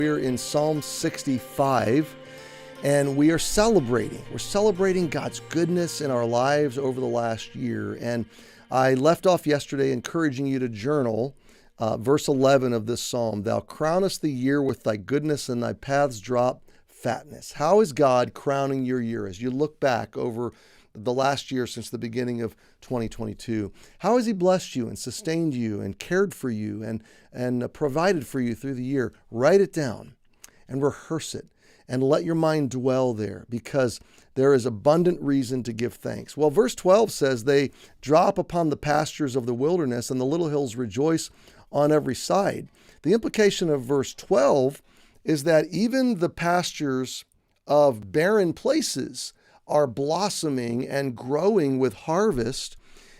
We're in Psalm 65, and we are celebrating. We're celebrating God's goodness in our lives over the last year. And I left off yesterday encouraging you to journal verse 11 of this psalm. Thou crownest the year with thy goodness, and thy paths drop fatness. How is God crowning your year as you look back over the last year since the beginning of 2022? How has he blessed you and sustained you and cared for you and provided for you through the year? Write it down and rehearse it and let your mind dwell there, because there is abundant reason to give thanks. Well, verse 12 says, they drop upon the pastures of the wilderness, and the little hills rejoice on every side. The implication of verse 12 is that even the pastures of barren places are blossoming and growing with harvest,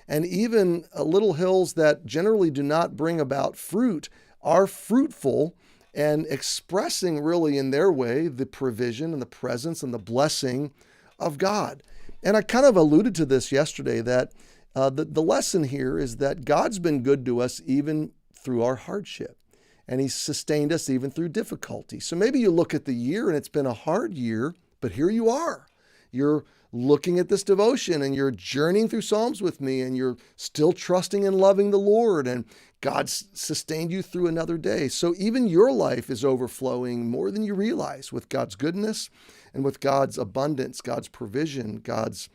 and even little hills that generally do not bring about fruit are fruitful and expressing really in their way the provision and the presence and the blessing of God. And I kind of alluded to this yesterday, that the lesson here is that God's been good to us even through our hardship, and he's sustained us even through difficulty. So maybe you look at the year and it's been a hard year, but here you are. You're looking at this devotion and you're journeying through Psalms with me, and you're still trusting and loving the Lord, and God's sustained you through another day. So even your life is overflowing more than you realize with God's goodness and with God's abundance, God's provision, God's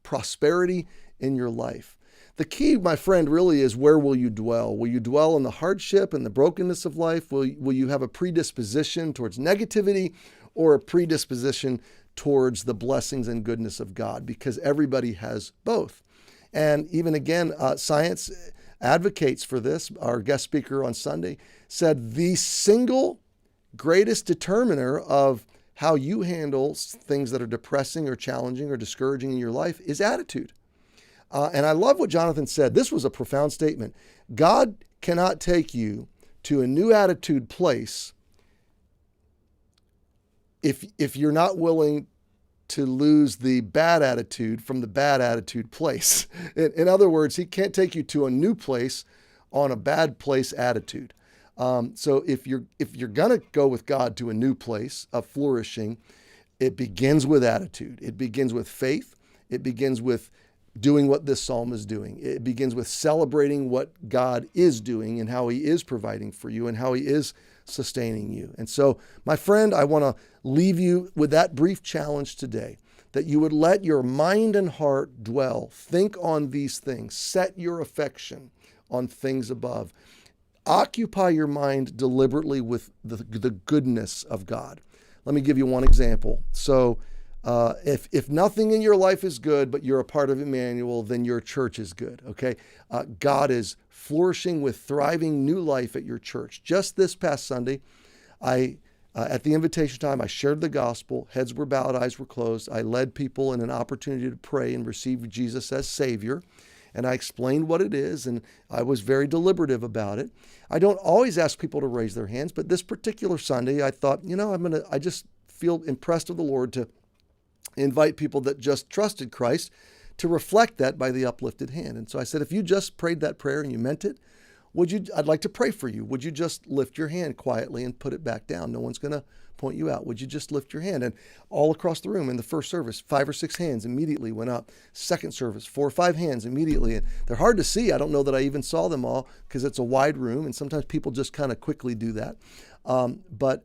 prosperity in your life. The key, my friend, really is, where will you dwell? Will you dwell in the hardship and the brokenness of life? Will you have a predisposition towards negativity, or a predisposition towards the blessings and goodness of God? Because everybody has both. And even again, science advocates for this. Our guest speaker on Sunday said the single greatest determiner of how you handle things that are depressing or challenging or discouraging in your life is attitude. And I love what Jonathan said. This was a profound statement. God cannot take you to a new attitude place if you're not willing to lose the bad attitude from the bad attitude place. In other words, he can't take you to a new place on a bad place attitude. So if you're going to go with God to a new place of flourishing, it begins with attitude. It begins with faith. It begins with doing what this psalm is doing. It begins with celebrating what God is doing and how he is providing for you and how he is sustaining you. And so, my friend, I want to leave you with that brief challenge today, that you would let your mind and heart dwell. Think on these things. Set your affection on things above. Occupy your mind deliberately with the goodness of God. Let me give you one example. So, if nothing in your life is good, but you're a part of Emmanuel, then your church is good, okay? God is flourishing with thriving new life at your church. Just this past Sunday, at the invitation time, I shared the gospel. Heads were bowed, eyes were closed. I led people in an opportunity to pray and receive Jesus as Savior. And I explained what it is, and I was very deliberative about it. I don't always ask people to raise their hands, but this particular Sunday, I thought, I just feel impressed of the Lord to invite people that just trusted Christ to reflect that by the uplifted hand. And so I said, if you just prayed that prayer and you meant it, I'd like to pray for you. Would you just lift your hand quietly and put it back down? No one's going to point you out. Would you just lift your hand? And all across the room in the first service, 5 or 6 hands immediately went up. Second service, 4 or 5 hands immediately. And they're hard to see. I don't know that I even saw them all, because it's a wide room, and sometimes people just kind of quickly do that. But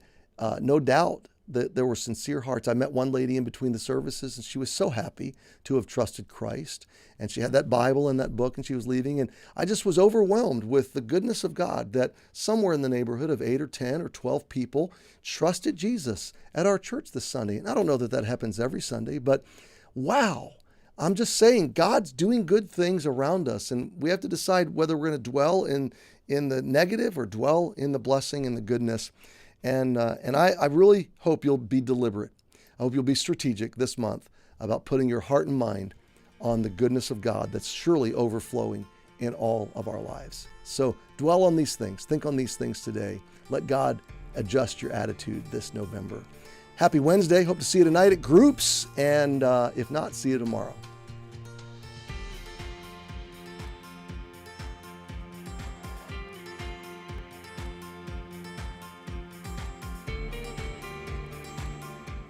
no doubt that there were sincere hearts. I met one lady in between the services, and she was so happy to have trusted Christ. And she had that Bible and that book, and she was leaving. And I just was overwhelmed with the goodness of God, that somewhere in the neighborhood of 8 or 10 or 12 people trusted Jesus at our church this Sunday. And I don't know that that happens every Sunday, but wow. I'm just saying, God's doing good things around us, and we have to decide whether we're going to dwell in the negative or dwell in the blessing and the goodness. And I really hope you'll be deliberate. I hope you'll be strategic this month about putting your heart and mind on the goodness of God that's surely overflowing in all of our lives. So dwell on these things. Think on these things today. Let God adjust your attitude this November. Happy Wednesday. Hope to see you tonight at groups. And if not, see you tomorrow.